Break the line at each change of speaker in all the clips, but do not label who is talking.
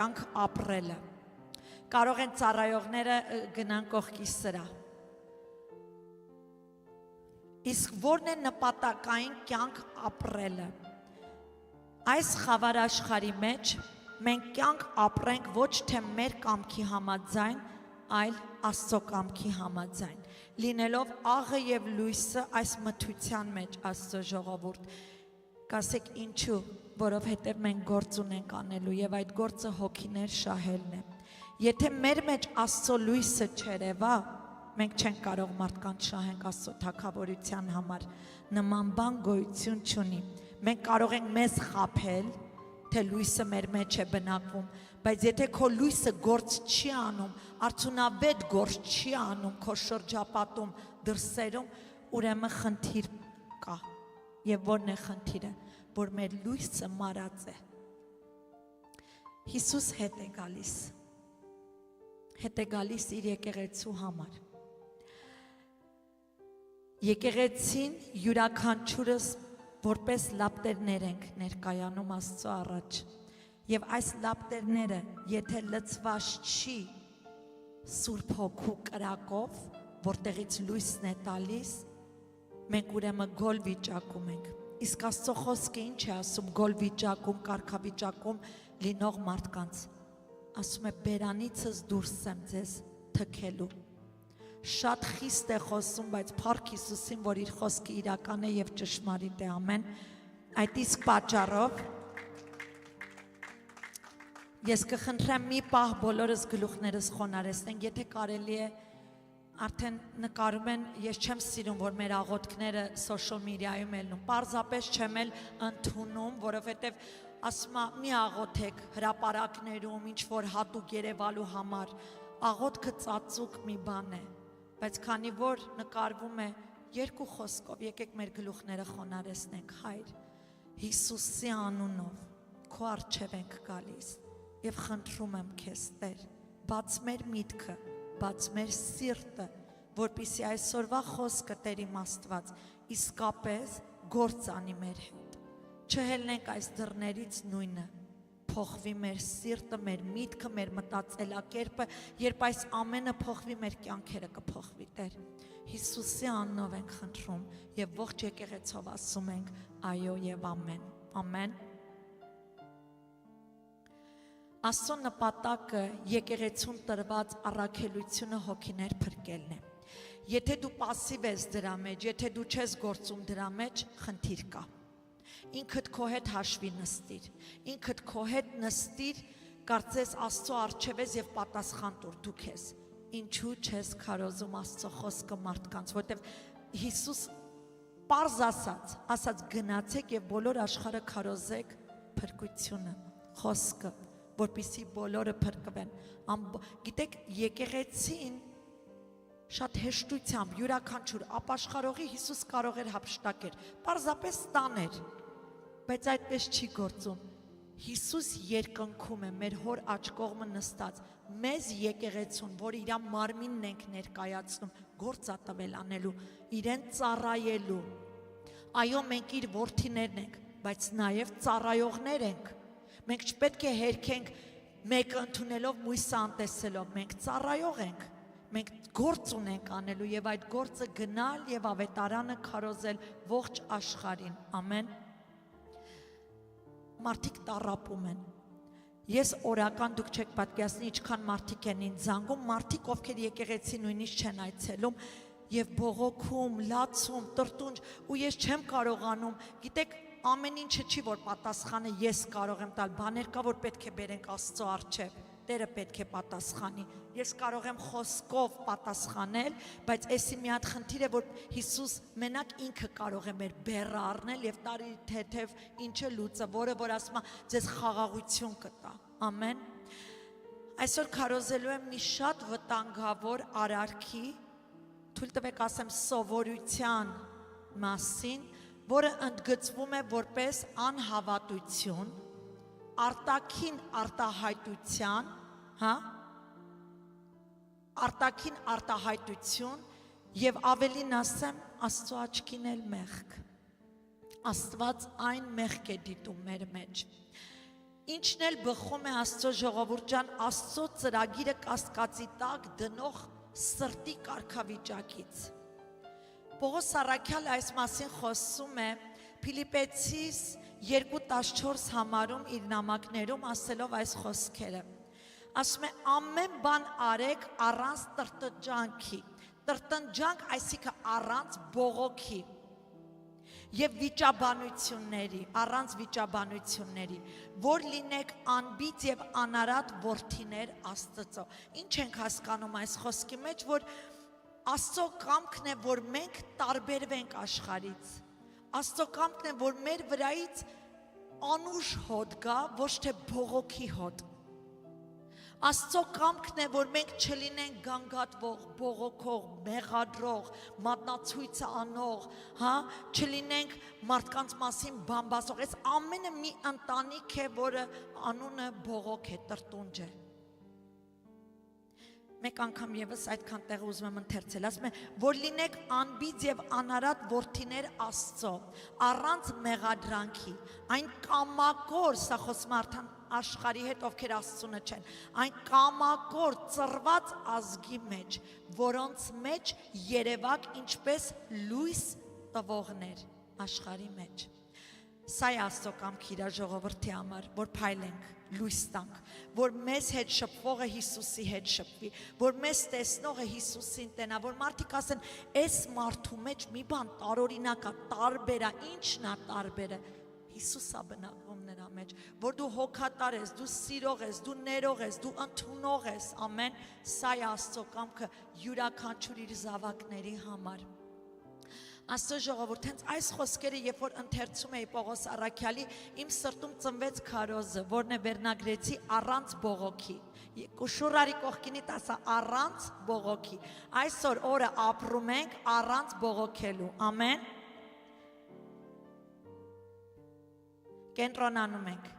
կյանք ապրելը։ Կարող են ծառայողները գնան կողքի սրա։ Իսկ որն է նպատակային կյանք ապրելը։ Այս խավար աշխարհի մեջ մենք կյանք ապրենք ոչ թե մեր կամքի համաձայն, այլ Աստծո կամքի համաձայն, լինելով աղը եւ լույսը այս մթության մեջ Աստծո ժողովուրդ։ Կասեք ինչու, որովհետև մենք գործ ունենք անելու եւ այդ գործը հոգիներ շահելն է։ Եթե մեր մեջ Աստծո լույսը չերևա, մենք չենք կարող մարդկանց շահենք Աստծո թագավորության համար։ Նման բան գոյություն չունի։ Մենք կարող ենք մեզ խաբել, թե լույսը մեր մեջ է բնակվում, բայց եթե քո լույսը գործ չի անում, արդյունավետ գործ չի անում քո շրջապատում, դրսերում, ուրեմն խնդիր կա։ Եվ որն է խնդիրը, որ մեր լույսը մարած է։ Հիսուս հետ է գալիս իր եկեղեցու համար։ Եկեղեցին յուրաքանչյուրս որպես լապտերներ ենք ներկայանում Աստծո առաջ։ Եվ այս լապտերները, եթե լցված չի Սուրբ Հոգու կրակով, որտեղից լույսն է տալիս, մենք ուրեմն գոլ վիճակում ենք։ Իսկ Աստծո խոսքը ինչ է ասում գոլ վիճակում, կարգավիճակում լինող մարդկանց։ Ասում է բերանիցս դուրս եմ ձեզ թքելու։ Շատ խիստ է խոսում, բայց Փառք Հիսուսին, որ իր խոսքը իրական է եւ ճշմարիտ է, ամեն։ Այդ իսկ պատճառով ես կխնդրեմ մի պահ բոլորս գլուխներս խոնարհեցնենք, եթե կարելի է, արդեն նկարում են, ես չեմ սիրում, որ մեր աղոթքները սոցիալ մեդիայում ելնում, պարզապես չեմ էլ ընդունում, որովհետև ասում եմ մի աղոթեք հրապարակներում, ինչ որ հատուկ երևալու համար, աղոթքը ծածուկ մի բան է, բայց քանի որ նկարվում է երկու խոսքով, եկեք մեր գլուխները խոնարհեցնենք, Հայր, Հիսուսի անունով քո առջև ենք գալիս եւ խնդրում եմ քեզ, Տեր, բաց մեր միտքը, բաց մեր սիրտը, որպեսզի այսօրվա խոսքը Տեր իմ Աստված իսկապես գործ անի մեր հետ։ Չհելնենք այս դռներից նույնը, փոխվի մեր սիրտը, մեր միտքը, մեր մտածելակերպը, երբ այս ամենը փոխվի, մեր կյանքերը կփոխվի, Տեր։ Հիսուսի անունով ենք խնդրում եւ ողջ եկեղեցով ասում ենք այո եւ ամեն։ Ամեն։ Աստծո նպատակը եկեղեցուն տրված առաքելությունը հոգիներ փրկելն է։ Եթե դու пассив ես դրա մեջ, եթե դու չես գործում դրա մեջ, խնդիր կա։ Ինքդ քո հետ հաշվի նստիր, ինքդ քո հետ նստիր, կարծես Աստծո առջև ես եւ պատասխան տուր դու քեզ։ Ինչու չես քարոզում Աստծո խոսքը մարդկանց, որտեվ Հիսուս պարզ ասաց գնացեք եւ բոլոր աշխարհը քարոզեք փրկությունը, խոսքը, որպեսզի բոլորը փրկվեն։ Գիտեք, եկեղեցին շատ հեշտությամբ յուրաքանչյուր ապաշխարողի Հիսուս կարող էր հափշտակել, պարզապես տաներ, բայց այդպես չի գործում։ Հիսուս երկնքում է մեր հոր աջ կողմը նստած, մեզ եկեղեցուն, որ իր մարմինն ենք ներկայացնում, գործ տվել անելու, իրեն ծառայելու։ Այո, մենք իր որդիներն ենք, բայց նաև ծառայողներ ենք։ Մենք չպետք է հերքենք մեկը ընդունելով մույսը անտեսելով, մենք ծառայող ենք։ Մենք գործ ունենք անելու եւ այդ գործը գնալ եւ ավետարանը քարոզել ողջ աշխարհին, ամեն։ Մարդիկ տառապում են։ Ես օրական դուք չեք պատկերացնի ինչքան մարդիկ են ինձ զանգում, մարդիկ ովքեր եկեղեցի նույնիսկ չեն այցելում եւ բողոքում, լացում, տրտունջ, ու ես չեմ կարողանում, գիտեք, ամեն ինչը չի որ պատասխանը ես կարող եմ տալ, բաներ կա որ պետք է բերենք Աստծո առջև, Տերը պետք է պատասխանի։ Ես կարող եմ խոսքով պատասխանել, բայց էսի մի հատ խնդիր է, որ Հիսուս մենակ ինքը կարող է մեր բեռը առնել եւ տարի թեթև ինչը լուծը, որ ասում է ձեզ խաղաղություն կտա։ Ամեն։ Այսօր քարոզելու եմ մի շատ վտանգավոր արարքի, թույլ տվեք ասեմ սովորության մասին, որը ընդգծվում է որպես անհավատություն, արտաքին արտահայտության, արտաքին արտահայտություն եւ ավելին ասեմ Աստծո աչքին էլ մեղք։ Աստված այն մեղք է դիտում մեր մեջ։ Ինչն էլ բխում է Աստծո ժողովուրդ ջան, Աստծո ծրագիրը կասկածի տակ դնող սրտի կարգավիճակից։ Պողոս Առաքյալը այս մասին խոսում է Փիլիպպեցիս 2:14 համարում իր նամակներում ասելով այս խոսքերը։ Ասում է ամեն բան արեք առանց տրտնջանքի։ Տրտնջանք այսինքն առանց բողոքի եւ վիճաբանությունների, առանց վիճաբանությունների, որ լինեք անբիծ եւ անարատ որդիներ Աստծո։ Ինչ ենք հասկանում այս խոսքի մեջ, որ Աստծո կամքն է, որ մենք տարբերվենք աշխարհից։ Աստծո կամքն է, որ մեր վրայից անուշ հոտ գա, ոչ թե բողոքի հոտ։ Աստծո կամքն է, որ մենք չլինենք գանգատվող, բողոքող, մեղադրող, մատնացույց անող, չլինենք մարդկանց մասին բամբասող։ Այս ամենը մի ընտանիք է, որը անունը բողոք է, տրտունջ է։ Մեկ անգամ եւս այդքան տեղ ուզում եմ ընթերցել, ասում է, որ լինեք անբիծ եւ անարատ որդիներ Աստծո, առանց մեղադրանքի, այն կամակոր, սա խոսում արդեն աշխարհի հետ, ովքեր Աստծունը չեն, այն կամակոր ծռված ազգի մեջ, որոնց մեջ երևակ ինչպես լույս տվողներ աշխարհի մեջ։ Սա է Աստծո կամքի իր ժողովրդի համար, որ փայլենք, լույս տանք, որ մեզ հետ շփվողը Հիսուսի հետ շփվի, որ մեզ տեսնողը Հիսուսին տենա, որ մարդիկ ասեն, այս մարդու մեջ մի բան տարօրինակ է, տարբեր է, ինչն է տարբերը։ Հիսուսը բնակվում նրա մեջ, որ դու հոգատար ես, դու սիրող ես, դու ներող ես, դու ընդունող ես, ամեն, սա է Աստծո կամքը յուրաքանչյուր իր զավակների համար։ Աստծո ժողովուրդ, հենց այս խոսքերը, երբ որ ընթերցում էի Պողոս Առաքյալի, իմ սրտում ծնվեց քարոզը, որն է վերնագրեցի առանց բողոքի։ Շուրարի կողքինիդ ասա առանց բողոքի։ Այսօր օրը ապրում ենք առանց բողոքելու։ Ամեն։ Կենտրոնանում ենք։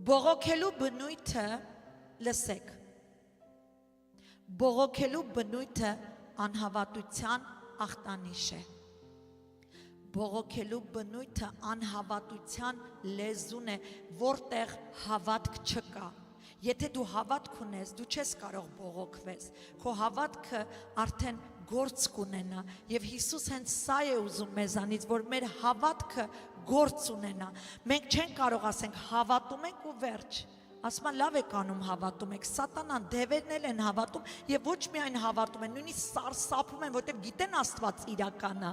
Բողոքելու բնույթը լսեք։ Բողոքելու բնույթը անհավատության ախտանիշ է։ Բողոքելու բնույթը անհավատության լեզուն է, որտեղ հավատք չկա։ Եթե դու հավատք ունես, դու չես կարող բողոքվես։ Քո հավատքը արդեն գործ կունենա, եւ Հիսուս հենց սա է ուզում մեզանից, որ մեր հավատքը գործ ունենա։ Մենք չենք կարող ասենք հավատում ենք ու վերջ։ Ասում են լավ եք անում հավատում եք, սատանան, դևերն են հավատում եւ ոչ միայն հավատում են, նույնիսկ սարսափում են, որտեղ գիտեն Աստված իրական է։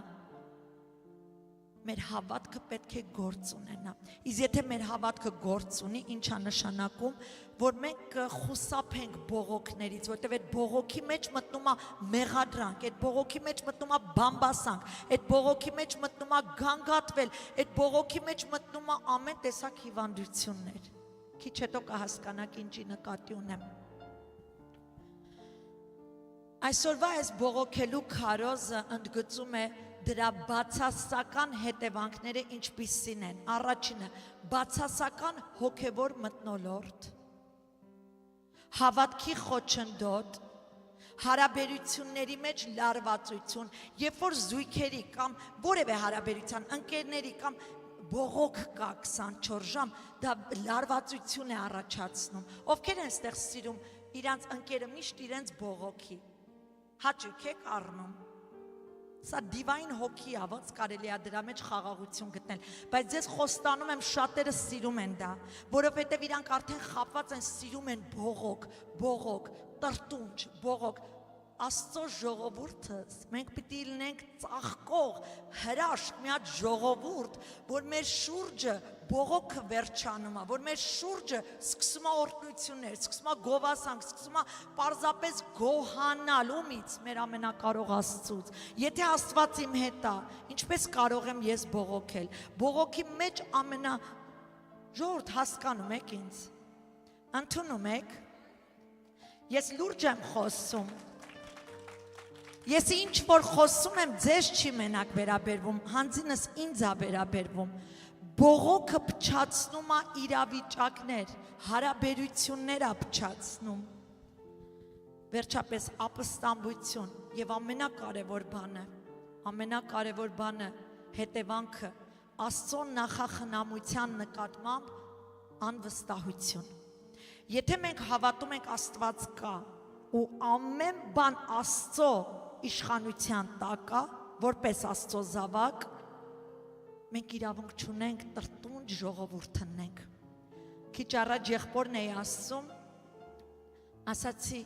Մեր հավատքը պետք է գործ ունենա։ Իսկ եթե մեր հավատքը գործ ունի, ի՞նչ է նշանակում, որ մենք կխուսափենք բողոքներից, որտեղ այդ բողոքի մեջ մտնում է մեղադրանք, այդ բողոքի մեջ մտնում է բամբասանք, այդ բողոքի մեջ մտնում է գանգատվել, այդ բողոքի մեջ մտնում է ամեն տեսակ հիվանդություններ։ Քիչ հետո կհասկանաք ինչի նկատի ունեմ։ Այսօրվա այս բողոքելու քարոզը ընդգծում է դրա բացասական հետևանքները ինչպիսին են։ Առաջինը՝ բացասական հոգևոր մթնոլորտ, հավատքի խոչընդոտ, հարաբերությունների մեջ լարվածություն, երբ որ զույգերի կամ որևէ հարաբերության ընկերների կամ բողոք կա 24 ժամ, դա լարվածություն է առաջացնում։ Ովքեր են ստեղ սիրում իրանց ընկերը միշտ իրենց բողոքի, հաճույք եք առնում։ Սա դիվայն հոգի է, ոնց կարելի է դրա մեջ խաղաղություն գտնել, բայց ես խոստանում եմ շատերը սիրում են դա, որովհետև իրանք արդեն խապված են, սիրում են բողոք, տրտունջ, բողոք։ Աստծո ժողովուրդը մենք պիտի լինենք ծաղկող, հրաշք մի հատ ժողովուրդ, որ մեր շուրջը բողոքը վերջանում է, որ մեր շուրջը սկսում է օրհնություններ, սկսում է գովասանք, սկսում է պարզապես գոհանալ ումից մեր ամենակարող Աստծուց։ Եթե Աստված իմ հետ է, ինչպես կարող եմ ես բողոքել։ Բողոքի մեջ ժողովուրդ հասկանում եք ինձ։ Ընդունում եք։ Ես լուրջ եմ խոսում։ Ես ինչ որ խոսում եմ, ձեզ չի մենակ վերաբերվում, հանձինս ինձ է վերաբերվում։ Բողոքը փչացնում է իրավիճակներ, հարաբերություններ է փչացնում։ Վերջապես ապստամբություն եւ ամենակարևոր բանը հետևանքը Աստծո նախախնամության նկատմամբ անվստահություն։ Եթե մենք հավատում ենք Աստված կա ու ամեն բան Աստծո իշխանության տակ է, որպես Աստծո զավակ, մենք իրավունք չունենք տրտունջ ժողովուրդ տնենք։ Քիչ առաջ եղբորն էի ասում, ասացի,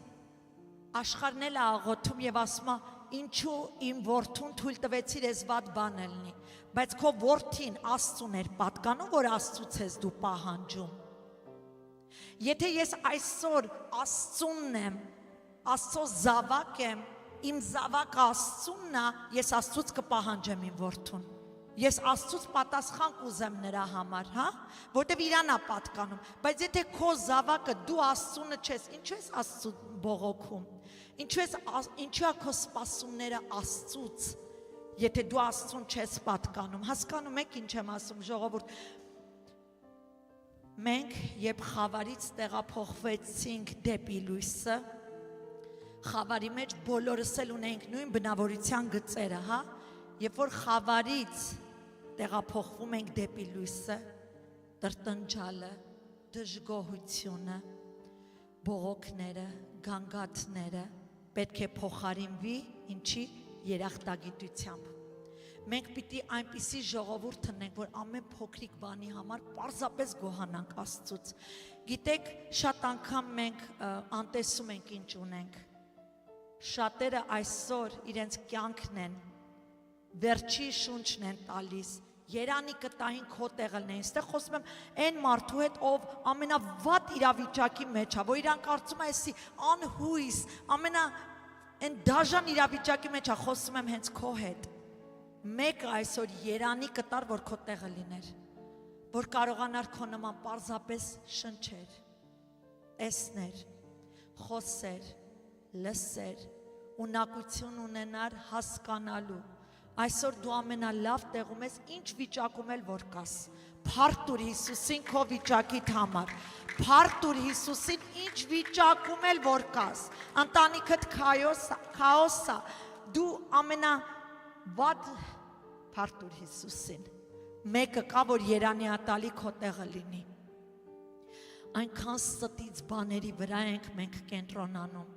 աշխարհն էլ է աղոթում եւ ասում է, ինչու իմ որդուն թույլ տվեցիր ես վատ բան ելնի, բայց քո որդին Աստծուն էր պատկանում, որ Աստծուց ես դու պահանջում։ Եթե ես այսօր Աստծունն եմ, Աստծո զավակ եմ, իմ զավակը Աստծունն է, ես Աստծուց կպահանջեմ իմ որդուն։ Ես Աստծուց պատասխան կուզեմ նրա համար, հա, որտեվ իրան է պատկանում, բայց եթե քո զավակը դու Աստծունը չես, ինչու ես Աստծու բողոքում, ինչու է քո սպասումները Աստծուց, եթե դու Աստծուն չես պատկանում, հասկանում եք ինչ եմ ասում, ժողովուրդ, մենք երբ խավարից տեղափոխվեցինք դեպի լույսը, խավարի մեջ բոլորս էլ ունենք նույն բնավորության գծերը, հա, երբ որ խավարից տեղափոխվում ենք դեպի լույսը, տրտնջալը, դժգոհությունը, բողոքները, գանգատները պետք է փոխարինվի ինչի երախտագիտությամբ։ Մենք պիտի այնպիսի ժողովուրդ տնենք, որ ամեն փոքրիկ բանի համար պարզապես գոհանանք Աստծուց։ Գիտեք, շատ անգամ մենք անտեսում ենք ինչ ունենք։ Շատերը այսօր իրենց կյանքն են, վերջի շունչն են տալիս, երանի կտային քո տեղը լինեն, այստեղ խոսում եմ այն մարդու հետ, ով ամենավատ իրավիճակի մեջ է, որ իրան կարծում է էսի անհույս, այն դաժան իրավիճակի մեջ է, խոսում եմ հենց քո հետ, մեկը այսօր երանի կտար, որ քո տեղը լիներ, որ կարողանար քո նման պարզապես շնչեր, տեսներ, խոսեր, լսեր, ունակություն ունենար հասկանալու, այսօր դու ամենալավ տեղում ես, ինչ վիճակում էլ որ կաս, փառտուր Հիսուսին քո վիճակիդ համար, փառտուր Հիսուսին ինչ վիճակում էլ որ կաս, ընտանիքդ քաոս է, դու ամենավատ փառտուր Հիսուսին, մեկը կա, որ երանիատալի քո տեղը լինի, այնքան ստից բաների վրա ենք մենք կենտրոնանում,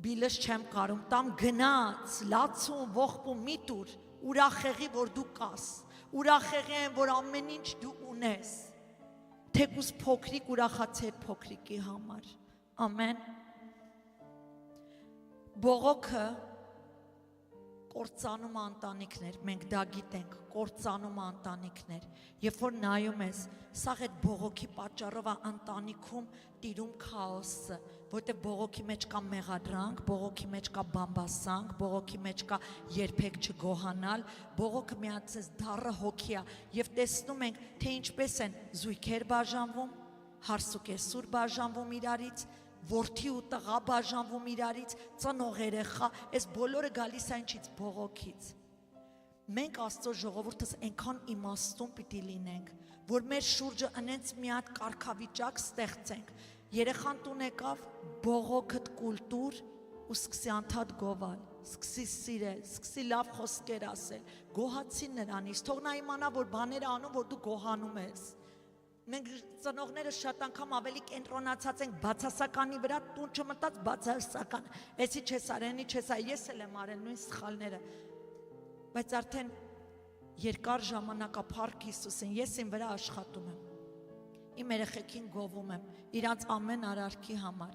բիլս չեմ կարում, տամ գնաց, լացում, ողբում, մի տուր, ուրախեղի, որ դու կաս, ուրախեղի են, որ ամեն ինչ դու ունես, թեկուզ փոքրիկ ուրախացի այդ փոքրիկի համար, ամեն, բողոքը կործանում անտանիքներ, մենք դա գիտենք, կործանում անտանիքներ, երբ որ նայում ես, սաղ այդ բողոքի պատճառով անտանիքում տիրում քաոսը, որտեղ բողոքի մեջ կա մեղադրանք, բողոքի մեջ կա բամբասանք, բողոքի մեջ կա երբեք չգոհանալ, բողոքը միացած դառը հոգի է, եւ տեսնում ենք, թե ինչպես են զույգեր բաժանվում, հարսուկեսուր բաժանվում իրարից, որդի ու տղա բաժանվում իրարից, ծնող երեխա, այս բոլորը գալիս է ինչից բողոքից։ Մենք Աստծո ժողովուրդս այնքան իմաստուն պիտի լինենք, որ մեր շուրջը անենց մի հատ կարգավիճակ ստեղծենք։ Երեխան տուն եկավ, բողոքդ կուլտուր ու սկսի անդադ գովալ, սկսի սիրել, սկսի լավ խոսքեր ասել, գոհացի նրանից, թող նա իմանա, որ բաներ անում, որ դու գոհանում ես։ Մենք ծնողները շատ անգամ ավելի կենտրոնացած ենք բացասականի վրա, տուն չմտած բացասական, էսի չես արենի, չես այ, ես էլ եմ արել նույն սխալները, բայց արդեն երկար ժամանակափառք Հիսուսին, ես իմ վրա աշխատում եմ, իմ երեխեքին գովում եմ, իրանց ամեն արարքի համար,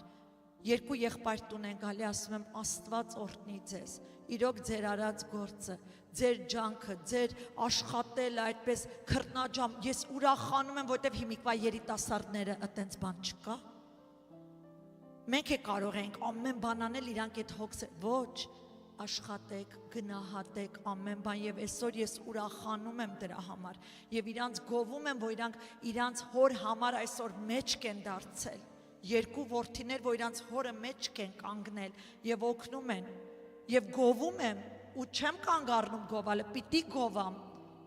երկու եղբայր տուն են գալի, ասում եմ, Աստված օրհնի ձեզ, իրոք ձեր արած գործը, ձեր ջանքը, ձեր աշխատել այդպես քրտնաջամ, ես ուրախանում եմ, որտեվ հիմիկվա երիտասարդները այտենց բան չկա։ Մենք է կարող ենք ամեն բան անել, իրանք այդ հոգս ոչ, աշխատեք, գնահատեք ամեն բան եւ այսօր ես ուրախանում եմ դրա համար եւ իրանց գովում եմ, որ իրանց հոր համար այսօր մեջք են դարձել, երկու որդիներ, որ իրանց հորը մեջք են կանգնել եւ օգնում են եւ գովում եմ ու չեմ կանգ առնում գովալը, պիտի գովամ,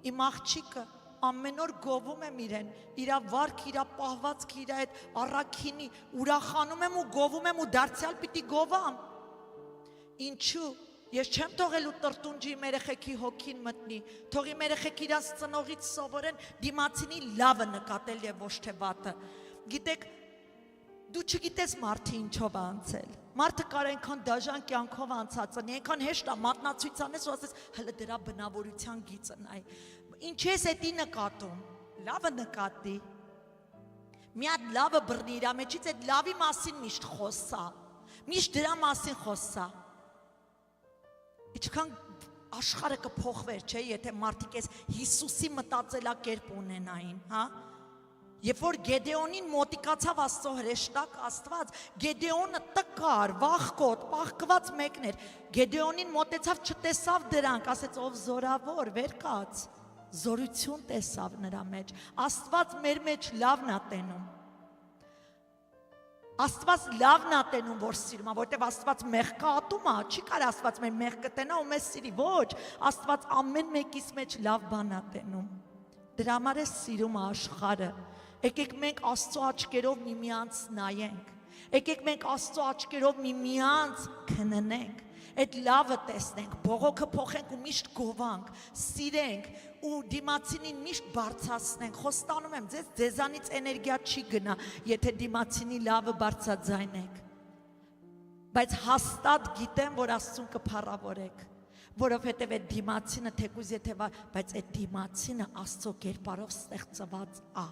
իմ աղջիկը ամեն օր գովում եմ իրեն, իրա վարք, իրա պահվածք, իրա այդ առաքինի ուրախանում եմ ու գովում եմ ու դարձյալ պիտի գովամ, ինչու, Ես չեմ թողելու տրտունջի իմ երեխեքի հոգին մտնի, թող իմ երեխեք իրաց ծնողից սովորեն դիմացինի լավը նկատել եւ ոչ թե վատը։ Գիտեք, դու չգիտես մարդը ինչով է անցել։ Մարդը կարող այնքան դաժան կյանքով անցածնի, այնքան հեշտ է մատնացույց անես ու ասես հələ դրա բնավորության գիծը նայ։ Ինչ ես էդի նկատում։ Լավը նկատի։ Մի հատ լավը բռնի իր մեջից, այդ լավի մասին միշտ խոսա։ Միշտ դրա մասին խոսա։ Ինչքան աշխարհը կփոխվեր, չէ՞, եթե մարդիկ այս Հիսուսի մտածելակերպ ունենային, հա։ Երբ որ Գեդեոնին մոտիկացավ Աստծո հրեշտակ Աստված, Գեդեոնը տկար, վախկոտ, պաղկված մեկն էր։ Գեդեոնին մոտեցավ, չտեսավ դրանք, ասեց ով զորավոր, վեր կաց։ Զորություն տեսավ նրա մեջ։ Աստված մեր մեջ լավն է տենում։ Աստված լավն է տենում, որ սիրում է, որտեվ Աստված մեղքը ատում է, չի կարող Աստված մեր մեղքը տենա ու մեզ սիրի, ոչ, Աստված ամեն մեկիս մեջ լավ բան է տենում։ Դրա համար է սիրում աշխարհը։ Եկեք մենք Աստծո աչքերով միմյանց նայենք։ Եկեք մենք Աստծո աչքերով միմյանց քննենք։ Այդ լավը տեսնենք, բողոքը փոխենք ու միշտ գովանք, սիրենք ու դիմացինին միշտ բարձրացնենք։ Խոստանում եմ, ձեզանից էներգիա չի գնա, եթե դիմացինի լավը բարձրաձայնեք։ Բայց հաստատ գիտեմ, որ Աստծուն կփառավորեք, որովհետև այդ դիմացինը թեկուզ եթե բայց այդ դիմացինը Աստծո կերպարով ստեղծված է։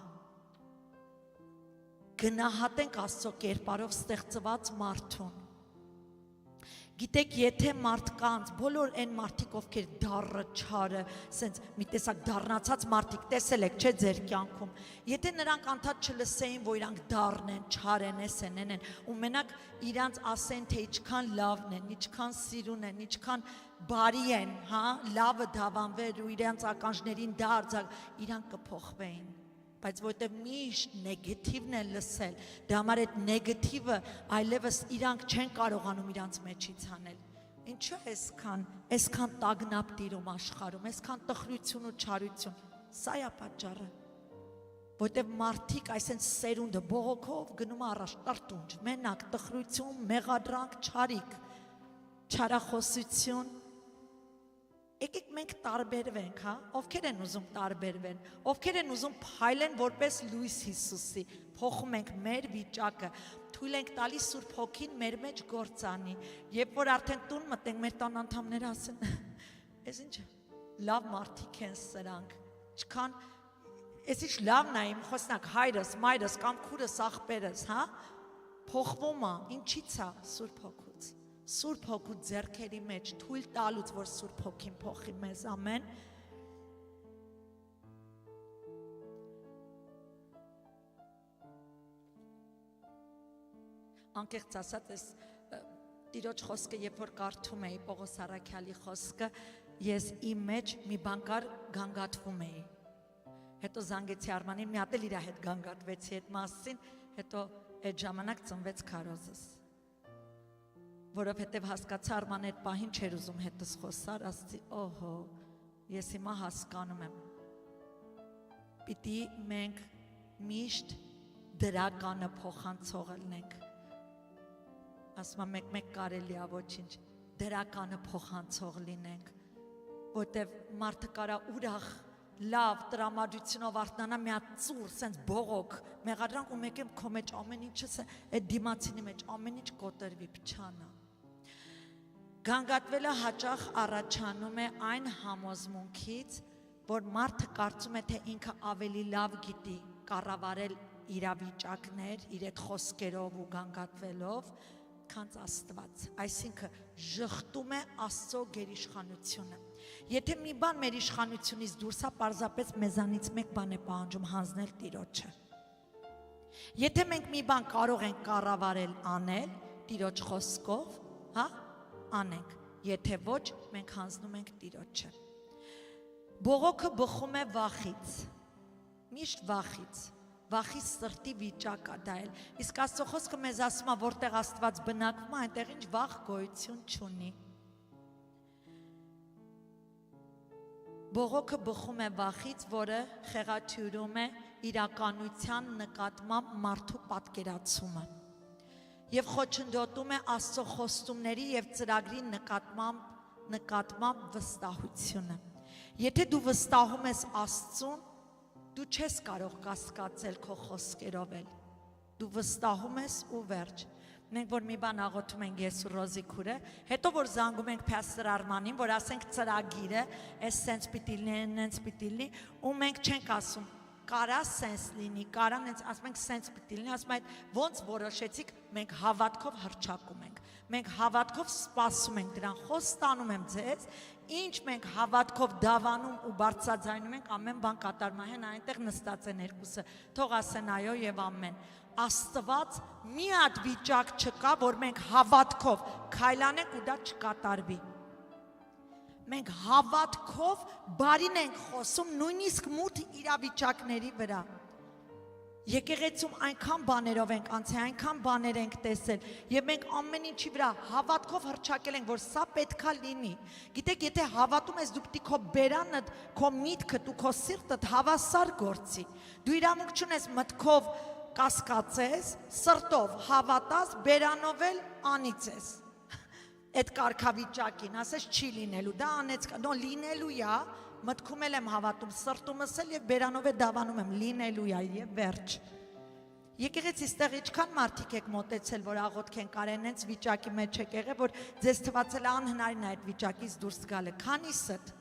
Գնահատենք Աստծո կերպարով ստեղծված մարդուն։ Գիտեք, եթե մարդկանց, բոլոր այն մարդիկ, ովքեր դառը, չարը, սենց մի տեսակ դառնացած մարդիկ տեսել եք, չէ՞ ձեր կյանքում, եթե նրանք անդադ չլսեին, որ իրանք դառն են, չար են, են, ու մենակ իրանց ասեն, թե ինչքան լավն են, ինչքան սիրուն են, ինչքան բարի են, հա, լավը դավանվեր ու իրանց ականջներին դա արձակ, իրանք կփոխվեին։ Բայց որտեղ միշտ նեգատիվն են լսել, դա համար այդ նեգատիվը այլևս իրանք չեն կարողանում իրանց մեջից հանել։ Ինչու է այսքան տագնապ տիրում աշխարհում, այսքան տխրություն ու չարություն։ Սա է պատճառը։ Որտեղ մարդիկ այսպես սերունդը բողոքով գնում առաջ տրտունջ, մենակ տխրություն, մեղադրանք, չարիք, չարախոսություն։ Եկեք մենք տարբերվենք, հա, ովքեր են ուզում տարբերվեն, ովքեր են ուզում փայլեն որպես լույս Հիսուսի, փոխում ենք մեր վիճակը, թույլ ենք տալիս Սուրբ Հոգին մեր մեջ գործանի, երբ որ արդեն տուն մտենք, մեր տան անդամները ասեն, «Էս ինչ լավ մարդիկ են սրանք, ինչքան էս ինչ լավն է իմ խոսնակ հայրս, մայրս կամ քուրս, աղբերս, հա, փոխվում է, ինչի՞ց է Սուրբ Հոգուց»։ Սուրբ Հոգու ձեռքերի մեջ թույլ տալուց, որ Սուրբ Հոգին փոխի մեզ, ամեն։ Անկեղծ ասած, ես Տիրոջ խոսքը, երբ որ կարդում էի Պողոս առաքյալի խոսքը, ես իմ մեջ մի բան կար գանգատվում էի։ Հետո զանգեցի Արմանին, մի հատ էլ իր հետ գանգատվեցի այդ մասին, հետո այդ ժամանակ ծնվեց քարոզս։ Որովհետև հասկացա Արման այդ պահին չէր ուզում հետս խոսար, ասացի, օհո, ես հիմա հասկանում եմ։ Պիտի մենք միշտ դրականը փոխանցող լինենք։ Ասում եմ մեկ կարելի է ոչինչ, դրականը փոխանցող լինենք, որտև մարդը կարա ուրախ, լավ, տրամադրությունով արթնանա մի հատ ծուր, սենց բողոք, մեղադրանք ու մեկ եմ քո մեջ ամեն ինչը այդ դիմացինի մեջ ամեն ինչ կոտրվի, փչանա։ Գանգատվելը հաճախ առաջանում է այն համոզմունքից, որ մարդը կարծում է, թե ինքը ավելի լավ գիտի կառավարել իրավիճակներ, իր այդ խոսքերով ու գանգատվելով, քան Աստված, այսինքն ժխտում է Աստծո գերիշխանությունը։ Եթե մի բան մեր իշխանությունից դուրս է, պարզապես մեզանից մեկ բան է պահանջում հանձնել Տիրոջը։ Եթե մենք մի բան կարող ենք կառավարել անել Տիրոջ խոսքով, հա, անենք, եթե ոչ, մենք հանձնում ենք Տիրոջը։ Բողոքը բխում է վախից, միշտ վախից, վախի սրտի վիճակ է դա էլ, իսկ Աստծո խոսքը մեզ ասում է, որտեղ Աստված բնակվում է, այնտեղ ինչ վախ գոյություն չունի։ Բողոքը բխում է վախից, որը խեղաթյուրում է իրականության նկատմամբ մարդու պատկերացումը և խոչընդոտում է Աստծո խոստումների և ծրագրի նկատմամբ նկատմամբ վստահությունը։ Եթե դու վստահում ես Աստծուն, դու չես կարող կասկածել քո խոսքերով էլ։ Դու վստահում ես ու վերջ։ Մենք որ մի բան աղոթում ենք ես ու Ռոզի քուրը, հետո որ զանգում ենք Փաստոր Արմանին, որ ասենք ծրագիրը, այս սենց պիտի լինի, նենց պիտի լինի, ու մենք չենք ասում կարա սենց լինի, կարա նենց, ասում ենք սենց պիտի լինի, ասում այդ ոնց որոշեցիք, մենք հավատքով հռչակում ենք, մենք հավատքով սպասում ենք դրան, խոստանում եմ ձեզ, ինչ մենք հավատքով դավանում ու բարձրաձայնում ենք, ամեն բան կատարում է, հեն այնտեղ նստած են երկուսը, թող ասեն այո եւ ամեն։ Աստված մի հատ վիճակ չկա, որ մենք հավատքով քայլանենք ու դա չկատարվի։ Մենք հավատքով բարին ենք խոսում նույնիսկ մութ իրավիճակների վրա։ Եկեղեցում այնքան բաներով ենք անցել, այնքան բաներ ենք տեսել, եւ մենք ամեն ինչի վրա հավատքով հռչակել ենք, որ սա պետքա լինի։ Գիտեք, եթե հավատում ես, դու պիտի քո բերանը, քո միտքդ ու քո սիրտդ հավասար գործի։ Դու իրավունք չունես մտքով կասկածես, սրտով հավատաս, բերանով էլ անիծես։ Այդ կարգավիճակին, ասես չի լինելու, դա անեց, նո լինելու է, մտքում եմ հավատում, սրտումս էլ եւ բերանով է դավանում եմ, լինելու է եւ վերջ։ Եկեղեցի ստեղ ինչքան մարդիկ եք մոտեցել, որ աղոթքեն կարեն այնց վիճակի մեջ եք եղել, որ ձեզ թվացել է անհնարին է այդ վիճակից դուրս գալը, քանիսդ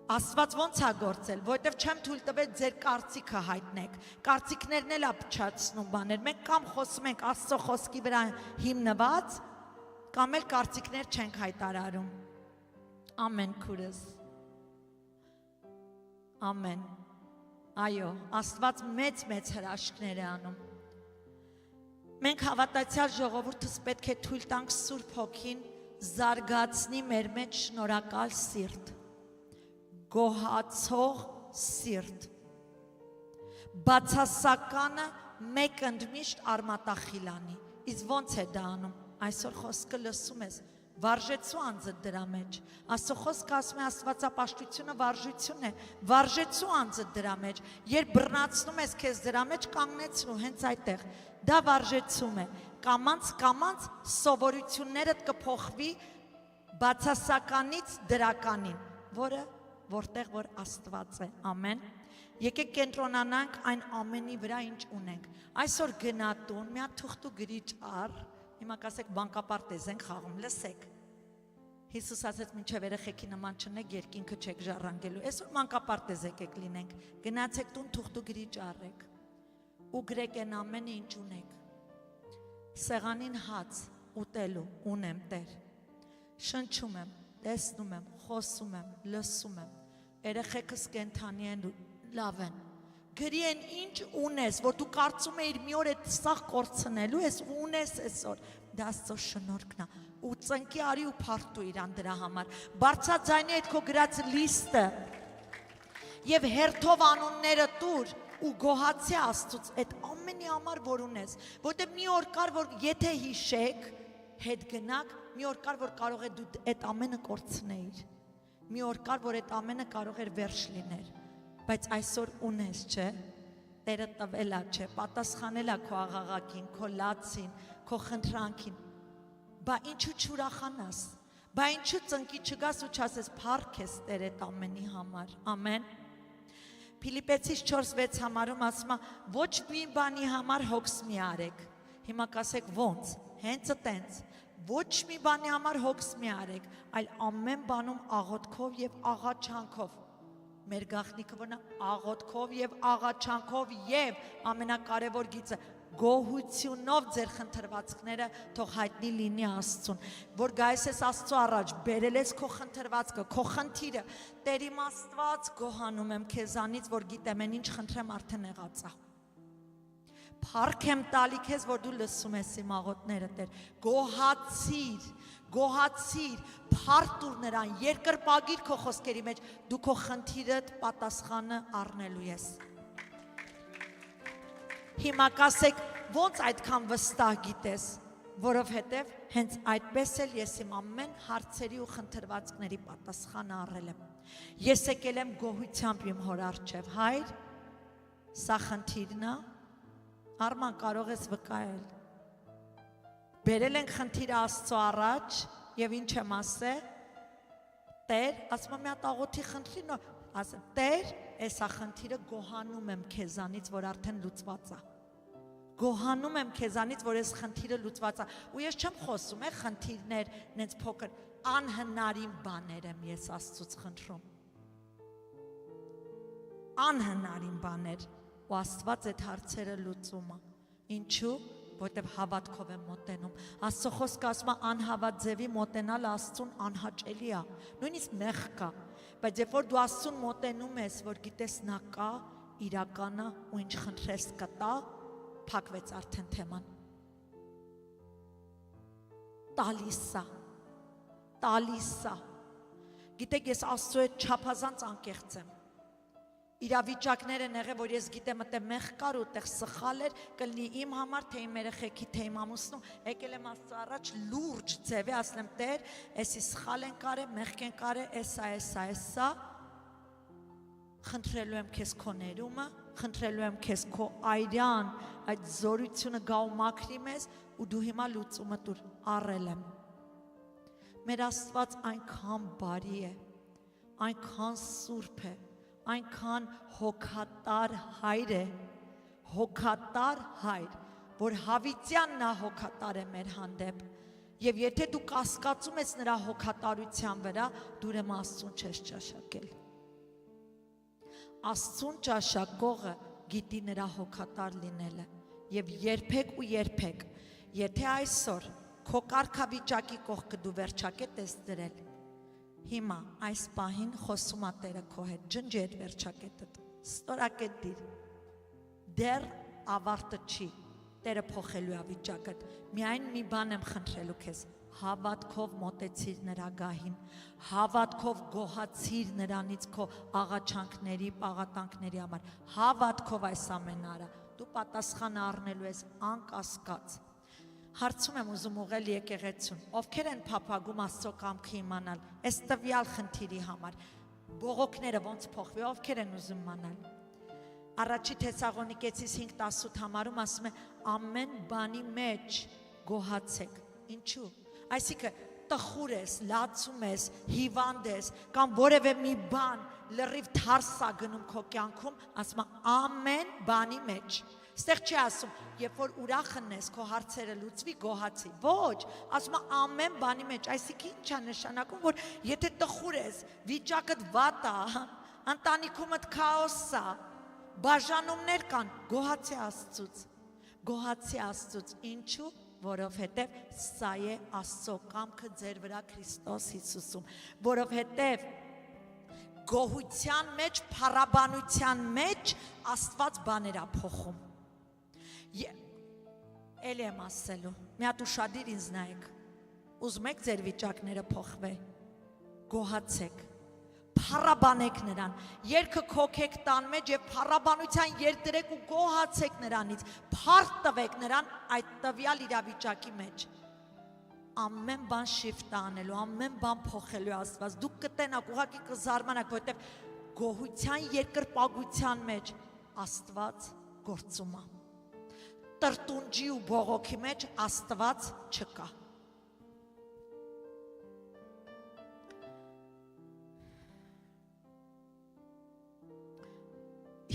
Աստված ոնց է գործել, որովհետև չեմ թույլ տվել ձեր կարծիքը հայտնեք, կարծիքներն էլ ապչացնում բաներ, մենք կամ խոսում ենք Աստծո խոսքի վրա հիմնված, կամ էլ կարծիքներ չենք հայտարարում, ամեն քուրս, ամեն, այո, Աստված մեծ հրաշքներ է անում, մենք հավատացյալ ժողովուրդս պետք է թույլ տանք Սուրբ Հոգին զարգացնի մեր մեջ շնորհակալ սիրտ, գոհացող սիրտ, բացասականը մեկ ընդմիշտ արմատախիլանի, իսկ ոնց է դա անում, այսօր խոսքը լսում ես, վարժեցու անձդ դրա մեջ, Աստծո խոսքը ասում է աստվածապաշտությունը վարժություն է, վարժեցու անձդ դրա մեջ, երբ բռնացնում ես քեզ դրա մեջ կանգնեցնու հենց այդտեղ, դա վարժեցում է, կամանց սովորություններդ կփոխվի բացասականից դրականին, որտեղ որ Աստված է, ամեն, եկեք կենտրոնանանք այն ամենի վրա ինչ ունենք, այսօր գնատուն, մի հատ թուղթ ու գրիչ առ, հիմա կասեք բանկապարտեզ ենք խաղում, լսեք, Հիսուս ասեց մինչև երեխեքի նման չնեք, երկինքը չեք ժառանգելու, այսօր բանկապարտեզ եկեք լինենք, գնացեք տուն թուղթ ու գրիչ առեք, ու գրեք են ամենը ինչ ունեք, սեղանին հաց ուտելու ունեմ Տեր, շնչում եմ, տեսնում եմ, խոսում եմ, լսում եմ, երեխեքս կենդանի են լավ են, գրի են ինչ ունես, որ դու կարծում էիր մի օր այդ սաղ կորցնելու ես, ունես այսօր, դա Աստծո շնորհքն է, ու ծնկի արի ու փարթու իրան դրա համար, բարձրաձայնի այդ քո գրած լիստը, եւ հերթով անունները տուր, ու գոհացի Աստծուց, այդ ամենի համար որ ունես, որտեղ մի օր կար, որ եթե հիշեք, հետ գնաք, մի օր կար, որ կարող է դու այդ ամենը կորցնեիր, մի օր կար, որ այդ ամենը կարող էր վերջ լիներ, բայց այսօր ունես, չէ, Տերը տվելա, չէ, պատասխանելա քո աղաղակին, քո լացին, քո խնդրանքին, բա ինչու չուրախանաս, բա ինչու ծնկի չգաս ու չասես փառք ես Տեր այդ ամենի համար, ամեն, Փիլիպեցիս 4:6 համարում ասում է, ոչ մի բանի համար հոգս մի արեք, հիմա կասեք ոնց, հենց տենց, ոչ մի բանի համար հոգս մի արեք, այլ ամեն բանում աղոթքով եւ աղաչանքով, մեր գաղտնիքը որն է աղոթքով եւ աղաչանքով եւ ամենակարևոր գիծը գոհությունով ձեր խնդրվածքները թող հայտնի լինի Աստծուն, որ գայես ես Աստծո առաջ, բերել ես քո խնդրվածքը, քո խնդիրը, Տեր իմ Աստված, գոհանում եմ քեզանից, որ գիտեմ են ինչ խնդրեմ արդեն եղած է։ Փառք եմ տալի քեզ, որ դու լսում ես իմ աղոթները, Տեր, գոհացիր, փառք տուր նրան, երկրպագիր քո խոսքերի մեջ, դու քո խնդիրդ պատասխանը առնելու ես։ Հիմա կասեք, ոնց այդքան վստահ գիտես, որովհետև հենց այդպես էլ ես իմ ամեն հարցերի ու խնդրվածքների պատասխանը առել եմ։ Ես եկել եմ գոհությամբ իմ հոր առջև, Հայր, սա խնդիրն է, Արման կարող ես վկայել։ Բերել ենք խնդիրը Աստծո առաջ եւ ինչ եմ ասել, Տեր, ասում եմ մի հատ աղոթի խնդրի, ասեմ, Տեր, էսա խնդիրը գոհանում եմ քեզանից, որ արդեն լուծված է։ Գոհանում եմ քեզանից, որ այս խնդիրը լուծված է։ Ու ես չեմ խոսում, խնդիրներ, նենց փոքր, անհնարին բաներ եմ ես Աստծուց խնդրում։ Անհնարին բաներ, ու Աստված այդ հարցերը լուծում է։ Ինչու՞, որտեվ հավատքով եմ մոտենում։ Աստծո խոսքը ասում է անհավատ ձևի մոտենալ Աստծուն անհաճելի է, նույնիսկ մեղք կա, բայց երբ որ դու Աստծուն մոտենում ես, որ գիտես նա կա, իրական է ու ինչ խնդրես կտա, փակվեց արդեն թեման։ Տալիս է։ Գիտեք, ես Աստծո հետ չափազանց անկեղծ եմ։ Իրավիճակներ են եղել, որ ես գիտեմ այդտեղ մեղք կար ու այդտեղ սխալ էր, կլինի իմ համար, թե իմ երեխեքի, թե իմ ամուսնու, եկել եմ Աստծո առաջ լուրջ ձևի, ասել եմ Տեր, էսի սխալ են կարել, մեղք են կարել, էսա, խնդրելու եմ քեզ քո ներումը, խնդրելու եմ քեզ քո այրան, այդ զորությունը գա ու մաքրի մեզ, ու դու հիմա լուծումը տուր, առել եմ։ Մեր Աստված այնքան բարի է, այնքան սուրբ է, այնքան հոգատար հայր է, հոգատար հայր, որ հավիտյանն է հոգատար է մեր հանդեպ, և եթե դու կասկածում ես նրա հոգատարության վրա, դու ուրեմն Աստծուն չես ճաշակել։ Աստծուն ճաշակողը գիտի նրա հոգատար լինելը, և երբեք, եթե այսօր քո կարգավիճակի կողքը դու վերջակետ ես դրել, հիմա այս պահին խոսում է Տերը քո հետ, ջնջի այդ վերջակետդ, ստորակետ դիր, դեռ ավարտը չի, Տերը փոխելու է վիճակդ, միայն մի բան եմ խնդրելու քեզ, հավատքով մոտեցիր նրա գահին, հավատքով գոհացիր նրանից քո աղաչանքների, պաղատանքների համար, հավատքով այս ամենը արա, դու պատասխան առնելու ես անկասկած։ Հարցում եմ ուզում ուղղել եկեղեցուն, ովքեր են փափագում Աստծո կամքը իմանալ, այս տվյալ խնդիրի համար, բողոքները ոնց փոխվի, ովքեր են ուզում իմանալ։ Առաջի Թեսաղոնիկեցիս 5:18 համարում ասում է ամեն բանի մեջ գոհացեք։ Ինչու՞։ Այսինքն տխուր ես, լացում ես, հիվանդ ես, կամ որևէ մի բան լրիվ թարս է գնում քո կյանքում, ասում է ամեն բանի մեջ։ Ստեղ չի ասում, երբ որ ուրախն ես, քո հարցերը լուծվի, գոհացի։ Ոչ, ասում է ամեն բանի մեջ, այսինքն ինչ է նշանակում, որ եթե տխուր ես, վիճակդ վատ է, ընտանիքումդ քաոս է, բաժանումներ կան, գոհացի Աստծուց։ Գոհացի Աստծուց, ինչու՞, որովհետև սա է Աստծո կամքը ձեր վրա Քրիստոս Հիսուսում, որովհետև գոհության մեջ, փառաբանության մեջ Աստված բաներ է փոխում։ Էլի եմ ասելու, մի հատ ուշադիր ինձ նայեք, ուզում եք ձեր վիճակները փոխվի, գոհացեք, փառաբանեք նրան, երգը քոքեք տան մեջ և փառաբանության երդրեք ու գոհացեք նրանից, փառք տվեք նրան այդ տվյալ իրավիճակի մեջ։ Ամեն բան շիֆտ անելու, ամեն բան փոխելու Աստված, դուք կտենաք, ուղղակի կզարմանաք, որովհետև գոհության երկրպագության մեջ Աստված գործում է։ Տրտունջի ու բողոքի մեջ Աստված չկա։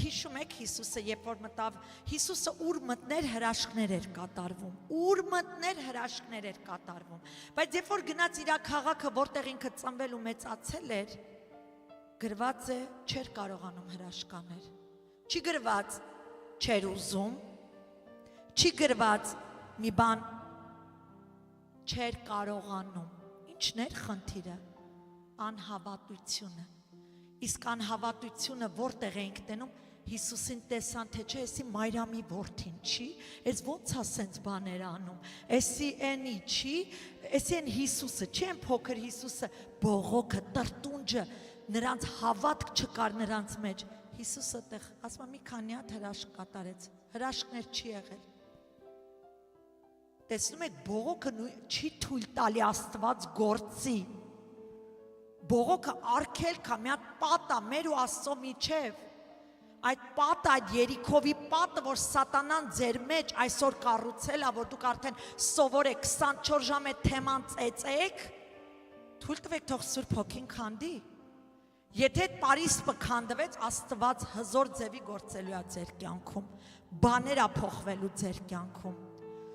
Հիշում եք Հիսուսը, երբ որ մտավ, Հիսուսը ուր մտներ հրաշքներ էր կատարվում, ուր մտներ հրաշքներ էր կատարվում, բայց երբ որ գնաց իր քաղաքը, որտեղ ինքը ծնվել ու մեծացել էր, գրված է չէր կարողանում հրաշկաներ, չի գրված չէր ուզում, չի գրված մի բան չէր կարողանում, ինչն էր խնդիրը, անհավատությունը, իսկ անհավատությունը որտեղ էինք տենում, Հիսուսին տեսան, թե չէ, էսի Մարիամի որդին չի, ես ոնց է սենց բաներ անում, էսի էնի չի, էսի են Հիսուսը, չի են փոքր Հիսուսը, բողոքը, տրտունջը, նրանց հավատք չկար նրանց մեջ, Հիսուսը տեղ, ասում մի քանի հատ հրաշք կատարեց, հրաշքներ չի եղել, տեսնում եք, բողոքը չի թույլ տալի Աստված գործի, բողոքը արգելք է, մի հատ պատ է, մեր ու Աստծո միջև, այդ պատը, այդ Երիքովի պատը, որ սատանան ձեր մեջ այսօր կառուցել է, որ դուք արդեն սովոր եք 24 ժամ է թեման ծեծեք, թույլ տվեք թող Սուրբ Հոգին քանդի։ Եթե այդ պարիսպը քանդվեց, Աստված հզոր ձևի գործելու է ձեր կյանքում, բաներ է փոխվելու ձեր կյանքում։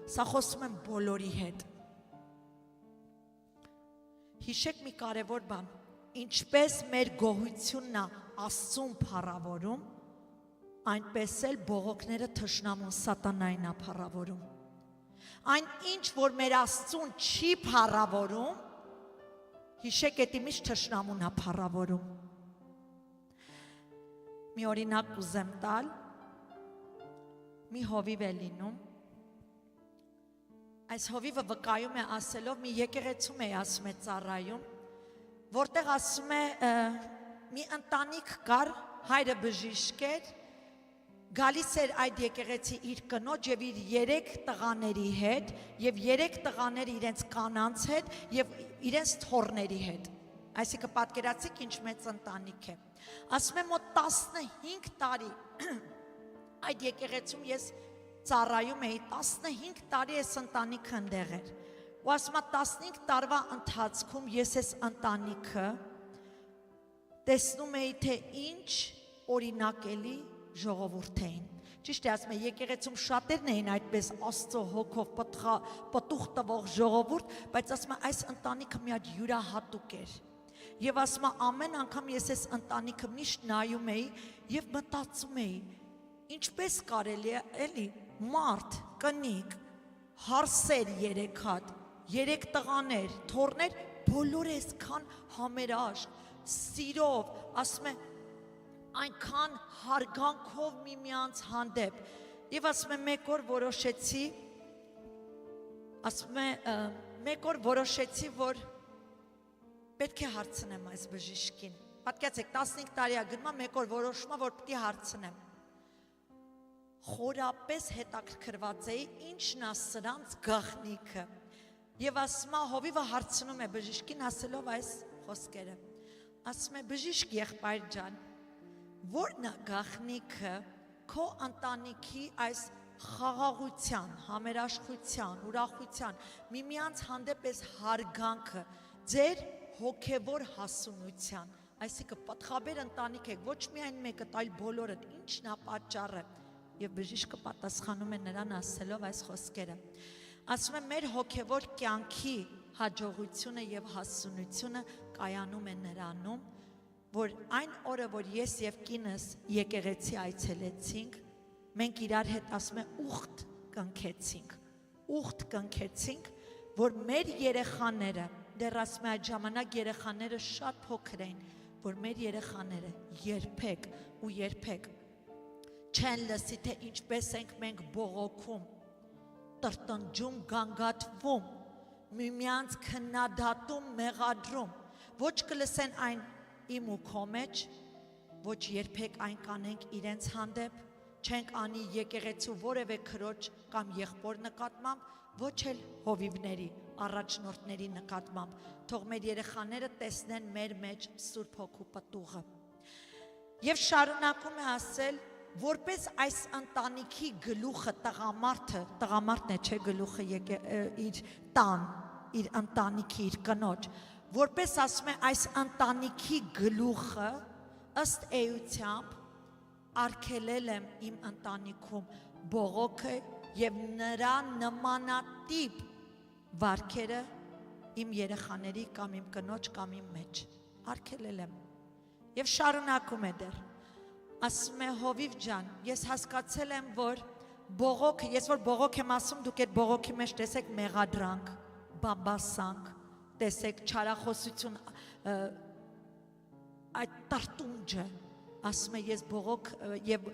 Սա խոսում եմ բոլորի հետ։ Հիշեք մի կարևոր բան, ինչպես մեր գոհությունն է Աստծուն փառավորում, այնպես էլ բողոքները թշնամուն սատանային է փառավորում։ Այն ինչ, որ մեր Աստծուն չի փառավորում, հիշեք էդի միշտ թշնամուն է փառավորում։ Մի օրինակ կուզեմ տալ, մի հովիվ է լինում, այս հովիվը վկայում է ասելով, մի եկեղեցում է ասում է ծառայում, որտեղ ասում է մի ընտանիք կար, հայրը բժիշկ էր, գալիս էր այդ եկեղեցի իր կնոջ և իր 3 տղաների հետ և 3 տղաները իրենց կանանց հետ և իրենց թոռների հետ, այսինքն պատկերացիք ինչ մեծ ընտանիք է, ասում եմ մոտ 15 տարի այդ եկեղեցում ես ծառայում էի, 15 տարի ես ընտանիքը ընդեղ էր, ու ասում եմ 15 տարվա ընթացքում ես ես ընտանիքը տեսնում էի, թե ինչ օրինակելի ժողովուրդ էին, ճիշտ է ասում է, եկեղեցում շատերն էին այդպես Աստծո հոգով պտուղ տվող ժողովուրդ, բայց ասում է, այս ընտանիքը մի հատ յուրահատուկ էր, և ասում է, ամեն անգամ ես այս ընտանիքը միշտ նայում էի և մտածում էի, ինչպես կարելի է, էլի, մարդ, կնիկ, հարսեր 3 հատ, 3 տղաներ, թոռներ, բոլորը այսքան համերաշխ, սիրով, ասում է, այնքան հարգանքով միմյանց հանդեպ, և ասում է, մեկ օր որոշեցի, ասում է, մեկ օր որոշեցի, որ պետք է հարցնեմ այս բժիշկին, պատկերացեք, 15 տարի է գնում, մեկ օր որոշում է, որ պետք է հարցնեմ, խորապես հետաքրքրված էի, ինչն է սրանց գաղտնիքը, և ասում է, հովիվը հարցնում է բժիշկին, ասելով այս խոսքերը, ասում է, բժիշկ եղբայր ջան, որն է գաղտնիքը քո ընտանիքի այս խաղաղության, համերաշխության, ուրախության, միմյանց հանդեպ այս հարգանքը, ձեր հոգևոր հասունության, այսինքն պատխաբեր ընտանիք եք, ոչ միայն մեկը, այլ բոլորդ, ինչն է պատճառը, և բժիշկը պատասխանում է նրան ասելով այս խոսքերը, ասում է, մեր հոգևոր կյանքի հաջողությունը և հասունությունը կայանում է նրանում, որ այն օրը, որ ես և կինս եկեղեցի այցելեցինք, մենք իրար հետ ասում է ուխտ կնքեցինք, որ մեր երեխաները, դեռ ասում է այդ ժամանակ երեխաները շատ փոքր էին, որ մեր երեխաները երբեք չեն լսի, թե ինչպես ենք մենք բողոքում, տրտնջում, գանգատվում, միմյանց քննադատում, մեղադրում, ոչ կլսեն այն իմ ու քո մեջ, ոչ երբեք այն կանենք իրենց հանդեպ, չենք անի եկեղեցու որևէ քրոջ կամ եղբոր նկատմամբ, ոչ էլ հովիվների, առաջնորդների նկատմամբ, թող մեր երեխաները տեսնեն մեր մեջ Սուրբ Հոգու պտուղը։ Եվ շարունակում է ասել, որպես այս ընտանիքի գլուխը տղամարդն է, չէ գլուխը իր տան, իր ընտանիքի, իր կնոջ, որպես ասում է այս ընտանիքի գլուխը ըստ էությամբ արգելել եմ իմ ընտանիքում բողոքը և նրա նմանատիպ վարքերը իմ երեխաների կամ իմ կնոջ կամ իմ մեջ, արգելել եմ և շարունակում է դեռ, ասում է հովիվ ջան, ես հասկացել եմ, որ բողոքը, ես որ բողոք եմ ասում, դուք այդ բողոքի մեջ տեսեք մեղադրանք, բամբասանք, տեսեք չարախոսություն, այդ տրտունջը, ասում է ես բողոք, և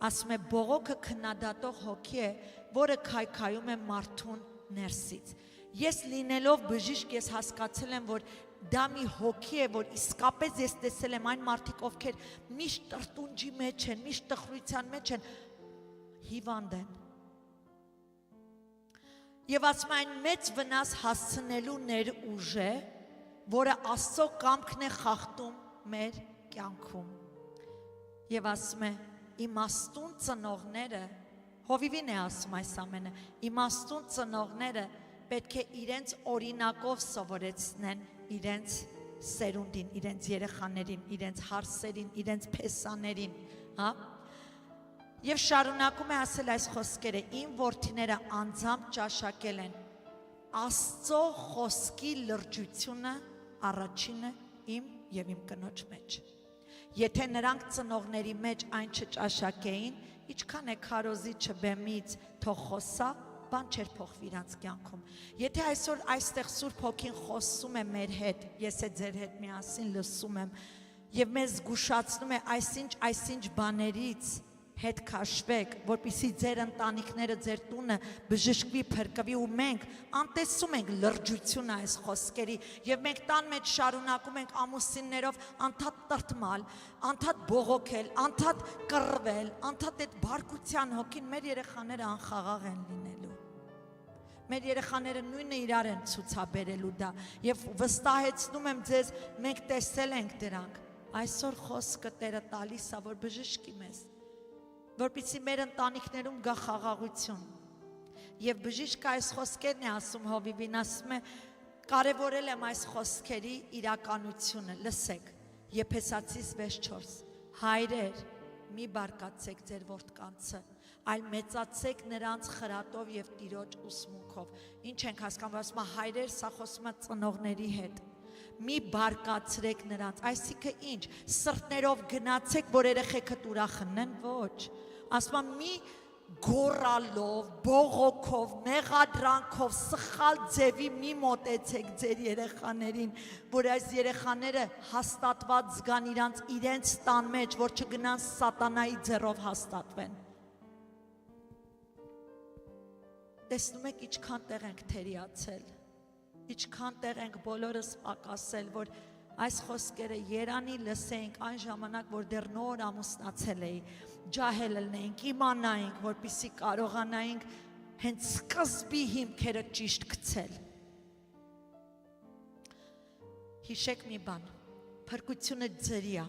ասում է բողոքը քննադատող հոգի է, որը քայքայում է մարդուն ներսից։ Ես լինելով բժիշկ, ես հասկացել եմ, որ դա մի հոգի է, որ իսկապես ես տեսել եմ այն մարդիկ, ովքեր միշտ տրտունջի մեջ են, միշտ տխրության մեջ են, հիվանդ են։ Եվ ասում այն մեծ վնաս հասցնելու ներուժ է, որը Աստծո կամքն է խախտում մեր կյանքում։ Եվ ասում է, իմաստուն ծնողները, հովիվին է ասում այս ամենը, իմաստուն ծնողները պետք է իրենց օրինակով սովորեցնեն իրենց սերունդին, իրենց երեխաներին, իրենց հարսերին, իրենց փեսաներին, հա? Եվ շարունակում է ասել այս խոսքերը. իմ որդիները անձամբ ճաշակել են Աստծո խոսքի լրջությունը առաջինը իմ եւ իմ կնոջ մեջ։ Եթե նրանք ծնողների մեջ այն չճաշակեին, ինչքան է քարոզիչը բեմից թող խոսա, բան չէր փոխվի իրանց կյանքում։ Եթե այսօր այստեղ Սուրբ Հոգին խոսում է մեր հետ, ես է ձեր հետ միասին լսում եմ, եւ մեզ զգուշացնում է այսինչ բաներից հետ քաշվեք, որպեսզի ձեր ընտանիքները, ձեր տունը բժշկվի, փրկվի ու մենք անտեսում ենք լրջությունը այս խոսքերի եւ մենք տան մեջ շարունակում ենք ամուսիններով անդադ տրտմալ, անդադ բողոքել, անդադ կռվել, անդադ այդ բարկության հոգին մեր երեխաները անխաղաղ են լինելու։ Մեր երեխաները նույնը իրար են ցուցաբերելու դա եւ վստահեցնում եմ ձեզ, մենք տեսել ենք դրանք։ Այսօր խոսքը Տերը տալիս է, որ բժշկի մեզ, որպեսզի մեր ընտանիքներում գա խաղաղություն։ Եվ բժիշկը այս խոսքերն է ասում Հովիվին, ասում է, կարևորել եմ այս խոսքերի իրականությունը, լսեք, Եփեսացիս 6:4, հայրեր, մի բարկացեք ձեր որդկանցը, այլ մեծացեք նրանց խրատով եւ Տիրոջ ուսմունքով։ Ինչ ենք հասկանում, ասում է հայրեր, սա խոսում է ծնողների հետ։ Մի բարկացրեք նրանց, այսինքն ինչ, սրտներով գնացեք, որ երեխեքդ ուրախ լինեն, ոչ։ Ասում եմ մի գոռալով, բողոքով, մեղադրանքով, սխալ ձևի մի մոտեցեք ձեր երեխաներին, որ այս երեխաները հաստատված զգան իրենց տան մեջ, որ չգնան սատանայի ձեռով հաստատվեն։ Տեսնում եք ինչքան տեղ ենք թերիացել, ինչքան տեղ ենք բոլորս պակասել, որ այս խոսքերը երանի լսեինք այն ժամանակ, որ դեռ նոր ամուսնացել էի, ջահել լինեինք, իմանայինք, որպեսզի կարողանայինք հենց սկզբի հիմքերը ճիշտ գցել։ Հիշեք մի բան, փրկությունը ձրի է,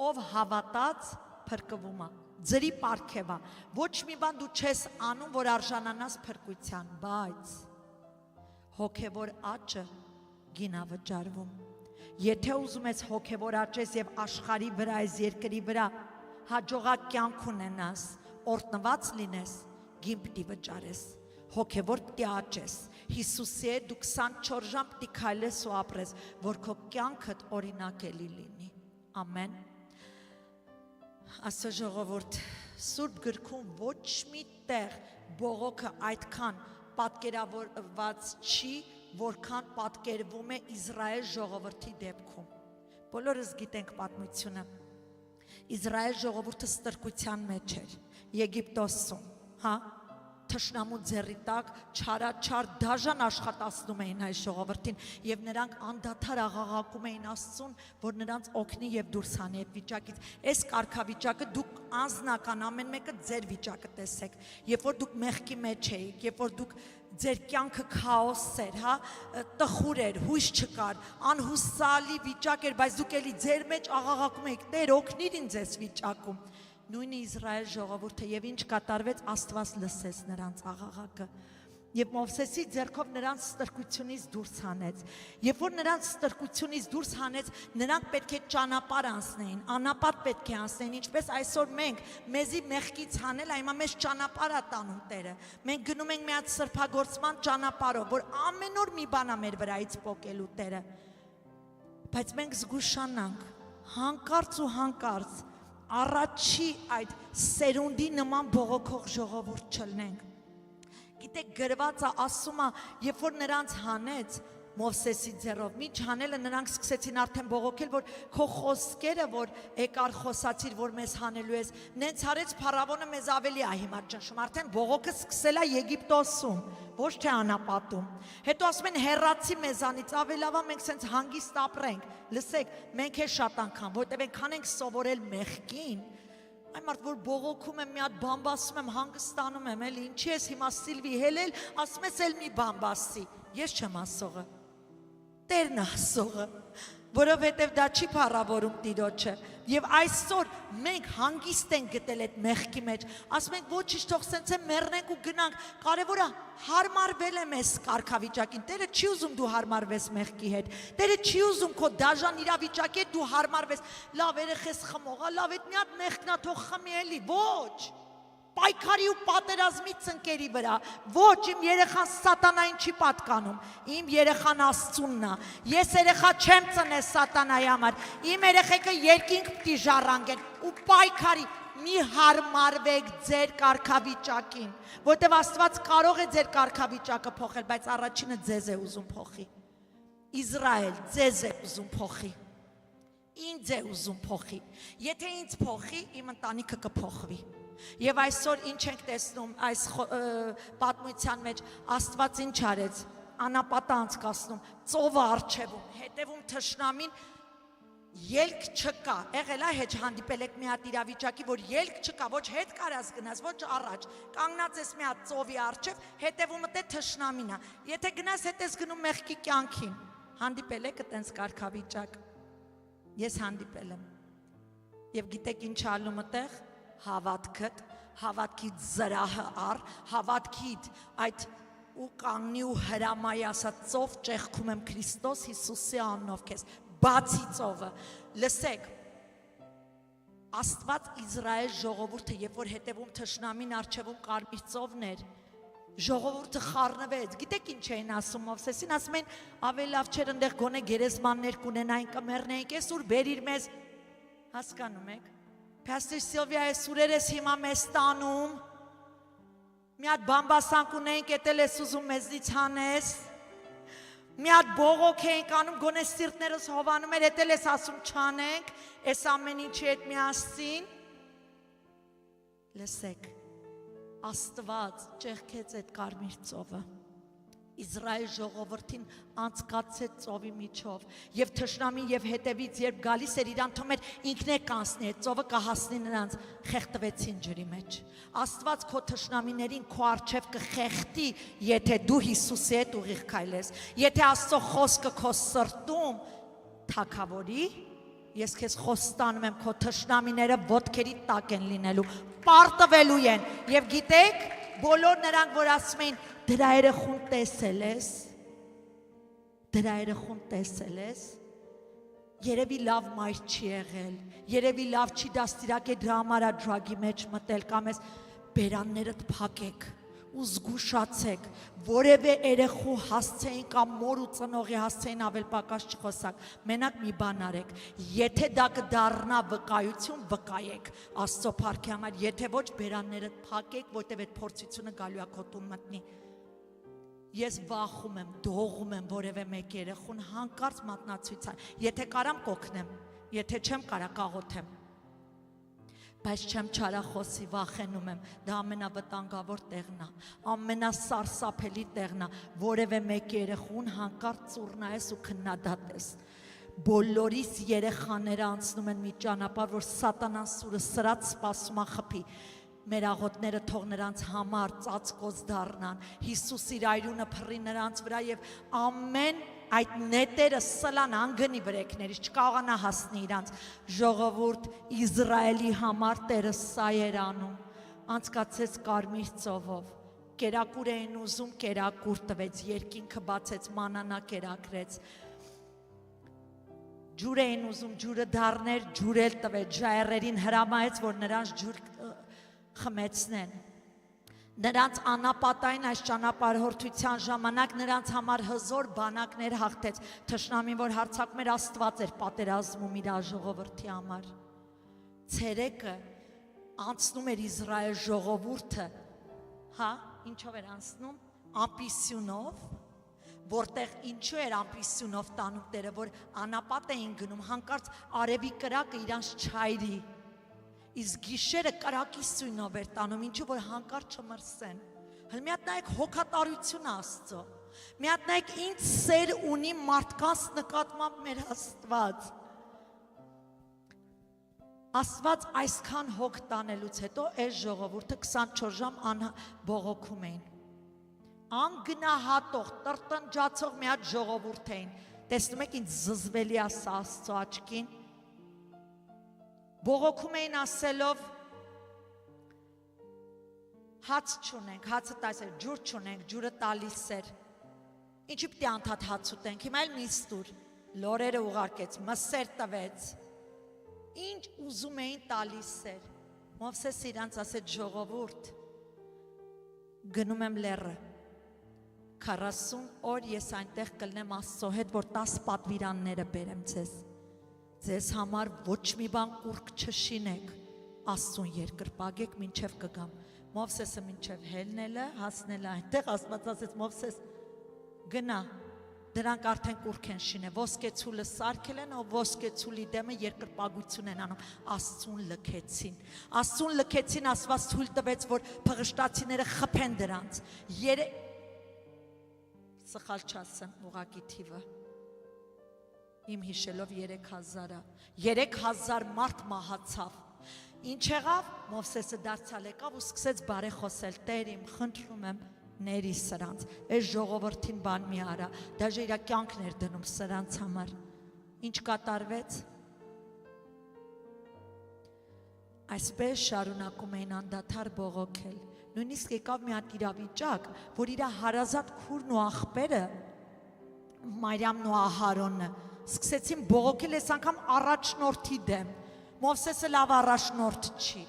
ով հավատաց փրկվում է, ձրի պարգև է, ոչ մի բան դու չես անում, որ արժանանաս փրկության, բայց հոգևոր աճը գինա վճարվում։ Եթե ուզում ես հոգևոր աճես եւ աշխարհի վրա, այս երկրի վրա հաջողակ կյանք ունենաս, օրտնված լինես, գին պիտի վճարես, հոգևոր պիտի աճես։ Հիսուսի հետ դու 24 ժամ պիտի քայլես ու ապրես, որ քո կյանքդ օրինակելի լինի։ Ամեն։ Աստծո ժողովուրդ, Սուրբ գրքում ոչ մի տեղ բողոքը այդքան պատկերավորված չի, որքան պատկերվում է Իսրայել ժողովրդի դեպքում։ Բոլորս գիտենք պատմությունը։ Իսրայել ժողովուրդը ստրկության մեջ էր, Եգիպտոսում, հա, թշնամու ձեռի տակ չարաչար դաժան աշխատացնում էին այս ժողովրդին եւ նրանք անդադար աղաղակում էին Աստծուն, որ նրանց օգնի եւ դուրս հանի այդ վիճակից։ Այս կարգավիճակը դուք անձնական ամեն մեկը ձեր վիճակը տեսեք, երբ որ դուք մեղքի մեջ էիք, երբ որ դուք ձեր կյանքը քաոս էր, հա, տխուր էր, հույս չկար, անհուսալի վիճակ էր, բայց դուք էլի ձեր մեջ աղաղակում եք, Տեր օգնիր ինձ այս վիճակում։ Նույնը Իսրայել ժողովուրդը եւ ինչ կատարվեց, Աստված լսեց նրանց աղաղակը եւ Մովսեսի ձեռքով նրանց ստրկությունից դուրս հանեց։ Երբ որ նրանց ստրկությունից դուրս հանեց, նրանք պետք է ճանապարհ անցնեին, անապատ պետք է անցնեին, ինչպես այսօր մենք մեզի մեղքից հանել, այմա մեզ ճանապարհ է տանում Տերը։ Մենք գնում ենք մի հատ սրբագործման ճանապարհով, որ ամեն օր մի բան է մեր վրայից պոկելու Տերը։ Բայց մենք զգուշանանք, հանկարծ ու հանկարծ առաջի այդ սերունդի նման բողոքող ժողովուրդ չլնենք։ Գիտեք, գրված է, ասում է, երբ որ նրանց հանեց Մովսեսի ձեռով, միջ հանելը նրանք սկսեցին արդեն բողոքել, որ քո խոսքերը, որ եկար խոսացիր, որ մեզ հանելու ես, նենց արեց փարավոնը մեզ ավելի է հիմա ճնշում, արդեն բողոքը սկսել է Եգիպտոսում, ոչ թե անապատում։ Հետո ասում են հեռացի մեզանից, ավելավա մենք սենց հանգիստ ապրենք։ Լսեք, մենք է շատ անգամ, որտեղ այնքան ենք սովորել մեղքին, այն մարդ, որ բողոքում եմ, մի հատ բամբասում եմ, հանգստանում եմ, էլի ինչի ես հիմա Սիլվի հելել, ասում ես էլ մի բամբասի, ես չեմ ասողը, Տերն է ասողը, որովհետև դա չի փառավորում Տիրոջը։ Եվ այսօր մենք հանգիստ ենք գտել այդ մեղքի մեջ։ Ասում ենք ոչինչ, թող սենց է մեռնենք ու գնանք։ Կարևորը հարմարվել եմ այս կարգավիճակին։ Տերը չի ուզում դու հարմարվես մեղքի հետ։ Տերը չի ուզում քո դաժան իրավիճակի հետ դու հարմարվես։ Լավ, երեխես խմողա, լավ, այդ մի հատ մեղքն է, թող խմի էլի։ Ոչ։ Պայքարի ու պատերազմի ծնկերի վրա։ Ոչ, իմ երեխան սատանային չի պատկանում։ Իմ երեխան Աստծունն է։ Ես երեխա չեմ ծնել սատանայի համար։ Իմ երեխեքը երկինք պիտի ժառանգեն ու պայքարի։ Մի հարմարվեք ձեր կարգավիճակին, որտեղ Աստված կարող է ձեր կարգավիճակը փոխել, բայց առաջինը ձեզ է ուզում փոխի։ Իսրայել, ձեզ է ուզում փոխի։ Ինձ է ուզում փոխի։ Եթե ինձ փոխի, իմ ընտանիքը կփոխվի։ Եվ այսօր ինչ ենք տեսնում այս պատմության մեջ, Աստված ինչ արեց, անապատը անցկացնում, ծովը առջևում, հետևում թշնամին, ելք չկա, եղել է հեչ հանդիպել եք մի հատ իրավիճակի, որ ելք չկա, ոչ հետ կարաս գնաս, ոչ առաջ, կանգնած ես մի հատ ծովի առջև, հետևումը դե թշնամին է, եթե գնաս հետ ես գնում մեղքի կյանքին, հանդիպել եք այտենց կարգավիճակ, ես հանդիպել եմ, եւ գիտեք ինչ ալում այդտեղ, հավատքդ, հավատքիդ զրահը առ, հավատքիդ այդ ու կանգնի ու հրամայի ասած ծով ճեղքում եմ Քրիստոս Հիսուսի անունով քեզ, բացի ծովը, լսեք, Աստված Իսրայել ժողովուրդը, երբ որ հետևում թշնամին առջևում կարմիր ծովներ, ժողովուրդը խառնվեց, գիտեք ինչ էին ասում Մովսեսին, ասում են ավելի լավ չէր ընդեղ գոնե գերեզմաններ կունենային կմեռնեինք, ես ուր բերիր մեզ, հասկանում եք, Pastor Sylvia, ես ուրեր ես հիմա մեզ տանում, մի հատ բամբասանք ունենք, էտել ես ուզում մեզնից հանես, մի հատ բողոք էինք անում, գոնե սիրտներս հովանում էր, էտել ես ասում չանենք, ես ամեն ինչի հետ միասին, լսեք, Աստված ճեղքեց այդ կարմիր ծովը, Իսրայել ժողովրդին անցկացեց ծովի միջով եւ թշնամին եւ հետևից երբ գալիս էր իրան թվում էր ինքն է կանցնի այդ ծովը կհասնի նրանց խեղդվեցին ջրի մեջ Աստված քո թշնամիներին քո առջև կխեղդի եթե դու Հիսուսի հետ ուղիղ քայլես եթե Աստծո խոսքը քո սրտում թակավորի ես քեզ խոստանում եմ քո թշնամիները ոտքերի տակ են լինելու պարտվելու են եւ գիտեք բոլոր նրանք որ ասում են դրա երախուն տեսել ես երևի լավ մայր չի եղել երևի լավ չի դաստիարակել դրա համար ադրագի մեջ մտել կամ ես բերաններդ փակեք ու զգուշացեք որևէ երախու հասցեին կամ մոր ու ծնողի հասցեին ավել պակաս չխոսակ մենակ մի բան արեք եթե դա կդառնա վկայություն վկայեք Աստծո փառքի համար եթե ոչ բերաններդ փակեք որտեղ այդ փորձությունը գալու է քո տուն մտնի Ես վախում եմ, դողում եմ որևէ մեկ երեխուն հանկարծ մատնացույց եթե կարամ կօգնեմ, եթե չեմ կարա կաղոթեմ բայց չեմ չարախոսի վախենում եմ, դա ամենավտանգավոր տեղն է, ամենասարսափելի տեղն է, որևէ մեկ երեխուն հանկարծ ծուռնայես ու քննադատես բոլորիս երեխաները անցնում են մի ճանապարհ, որ սատանան սուրը սրած սպասում է խփի Մեր աղոտները թող նրանց համար ծածկոց դառնան, Հիսուս իր այրունը փռի նրանց վրա եւ ամեն այդ նետերը սլան անգնի վրեկներից չկարողանա հասնի իրանց ժողովուրդ Իսրայելի համար Տերը սա էր անում, անցկացեց կարմիր ծովով, կերակուր էին ուզում, կերակուր տվեց, երկինքը բացեց, մանանա կերակրեց, ջուր էին ուզում, ջուրը դառներ, ջուր էլ տվեց, ժայռերին հրամայեց, որ նրանց ջուր խմեցնեն նրանց անապատային այս ճանապարհորդության ժամանակ նրանց համար հզոր բանակներ հաղթեց թշնամին որ հարձակում էր Աստված էր պատերազմում իր ժողովրդի համար ցերեկը անցնում էր Իսրայել ժողովուրդը հա ինչով էր անցնում ամպիսյունով որտեղ ինչու էր ամպիսյունով տանում Տերը որ անապատ էին գնում հանկարծ արևի կրակը իրանց չայրի Իսկ գիշերը կրակի սույնով էր տանում, ինչու որ հանկարծ չմրսեն։ Հəl մի հատ նայեք հոգատարությունը Աստծո։ Մի հատ նայեք ինչ սեր ունի մարդկանց նկատմամբ մեր Աստված։ Աստված այսքան հոգ տանելուց հետո այս ժողովուրդը 24 ժամ բողոքում էին։ Անգնահատող, տրտնջացող մի հատ ժողովուրդ էին։ Տեսնում եք ինձ զզվելի ասա Աստծո աչքին։ Բողոքում էին ասելով հաց չունենք, հացը տալիս էր, ջուր չունենք, ջուրը տալիս էր։ Ինչի պիտի անդադ հաց ուտենք, հիմա էլ միս տուր, լորերը ուղարկեց, մսեր տվեց։ Ինչ ուզում էին տալիս էր։ Մովսես իրանց ասեց ժողովուրդ, գնում եմ լեռը, 40 օր ես այնտեղ կլնեմ Աստծո հետ, որ 10 պատվիրանները բերեմ ձեզ համար ոչ մի բան կուրկ չշինեք, Աստծուն երկրպագեք, մինչև կգամ։ Մովսեսը մինչև հելնելը, հասնելը այնտեղ, Աստված ասեց Մովսես, գնա, դրանք արդեն կուրկ են շինե, ոսկեցուլը սարքել են, ով ոսկեցուլի դեմը երկրպագություն են անում, Աստծուն լքեցին, Աստված թույլ տվեց, որ փղշտացիները խփեն դրանց, սխալ չասեմ ուղակի թիվը, իմ հիշելով 3000-ը, 3000 մարդ մահացավ, ինչ եղավ, Մովսեսը դարձյալ եկավ ու սկսեց բարեխոսել, Տեր իմ խնդրում եմ, ների սրանց, այս ժողովրդին բան մի արա, դաժե իր կյանքն էր դնում սրանց համար, ինչ կատարվեց, այսպես շարունակում էին անդադար բողոքել, նույնիսկ եկավ մի հատ իրավիճակ, որ իր հարազատ քուրն ու աղբերը, Մարիամն ու Ահարոնը, սկսեցին բողոքել այս անգամ առաջնորդի դեմ, Մովսեսը լավ առաջնորդ չի,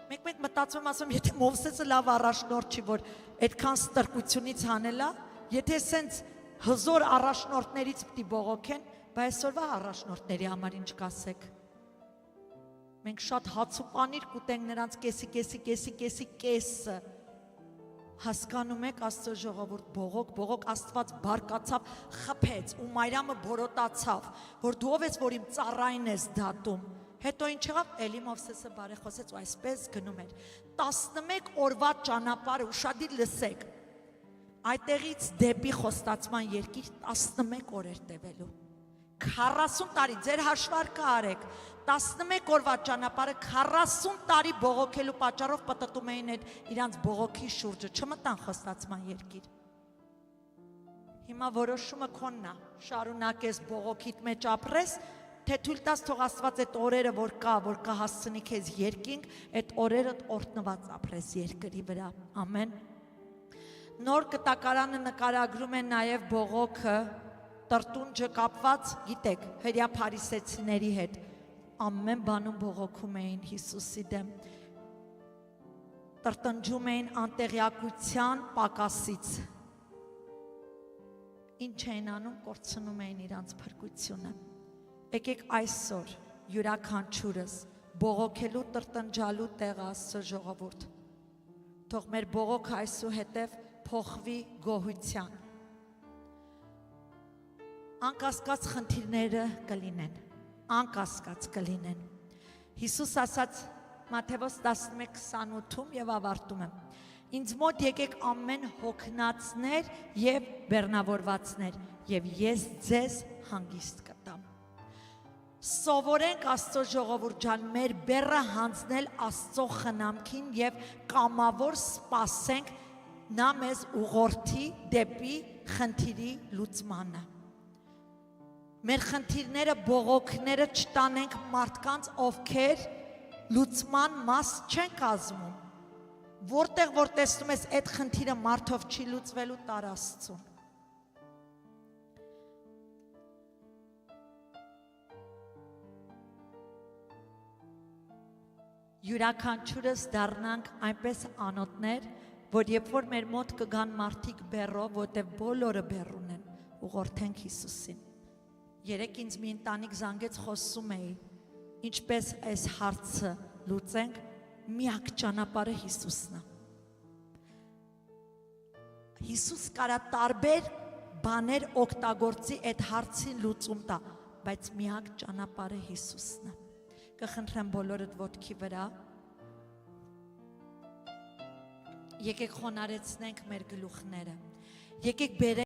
մեկ մտածում եմ ասում, եթե Մովսեսը լավ առաջնորդ չի, որ այդքան ստրկությունից հանելա, եթե սենց հզոր առաջնորդներից պիտի բողոքեն, բայց այսօրվա առաջնորդների համար ինչ կասեք, մենք շատ հաց ու պանիր կուտենք նրանց կեսը, հասկանում եք Աստծո ժողովուրդ բողոք, Աստված բարկացավ, խփեց ու Մարիամը բորոտացավ, որ դու ով ես, որ իմ ծառային ես դատում, հետո ինչ եղավ, էլի Մովսեսը բարեխոսեց ու այսպես գնում էր, 11 օրվա ճանապարհը ուշադիր լսեք, այդտեղից դեպի խոստացման երկիր 11 օր էր տևելու, 40 տարի, ձեր հաշվարկը արեք, 11 օրվա ճանապարհը 40 տարի բողոքելու պատճառով պտտում էին այդ իրանց բողոքի շուրջը, չմտան խոստացման երկիր։ Հիմա որոշումը քոնն է, շարունակես բողոքիդ մեջ ապրես, թե թույլ տաս թող Աստված այդ օրերը, որ կհասցնի քեզ երկինք, այդ օրերդ օրհնված ապրես երկրի վրա, ամեն։ Նոր կտակարանը նկարագրում է նաև բողոքը, տրտունջը կապված, գիտեք, հրյա փարիսեցիների հետ, ամեն բանում բողոքում էին Հիսուսի դեմ, տրտնջում էին անտեղյակության պակասից, ինչ էին անում, կորցնում էին իրանց փրկությունը, եկեք այսօր յուրաքանչյուրս բողոքելու տրտնջալու տեղը Աստծո ժողովուրդ, թող մեր բողոքը այսուհետև փոխվի գոհության, անկասկած խնդիրները կլինեն, անկասկած կլինեն, Հիսուս ասաց Մատթեոս 11:28 և ավարտում եմ, ինձ մոտ եկեք ամեն հոգնածներ և բեռնավորվածներ և ես ձեզ հանգիստ կտամ, սովորենք Աստծո ժողովուրդ ջան, մեր բեռը հանձնել Աստծո խնամքին և կամավոր սպասենք նա մեզ ուղղորդի դեպի խնդիրի լուծմանը, մեր խնդիրները, բողոքները չտանենք մարդկանց, ովքեր լուծման մաս չեն կազմում, որտեղ որ տեսնում ես այդ խնդիրը մարդով չի լուծվելու, տար Աստծուն, յուրաքանչյուրս դառնանք այնպես անոթներ, որ երբ որ մեր մոտ կգան մարդիկ բեռով, որտեղ բոլորը բեռ ունեն, ուղղորդենք Հիսուսին, երեկ ինձ մի ընտանիք զանգեց, խոսում էի, ինչպես այս հարցը լուծենք, միակ ճանապարհը Հիսուսն է, Հիսուս կարա տարբեր բաներ օգտագործի այդ հարցին լուծում տա, բայց միակ ճանապարհը Հիսուսն է, կխնդրեմ բոլորդ ոտքի վրա, եկեք խոնարեցնենք մեր գլուխները, եկեք բերենք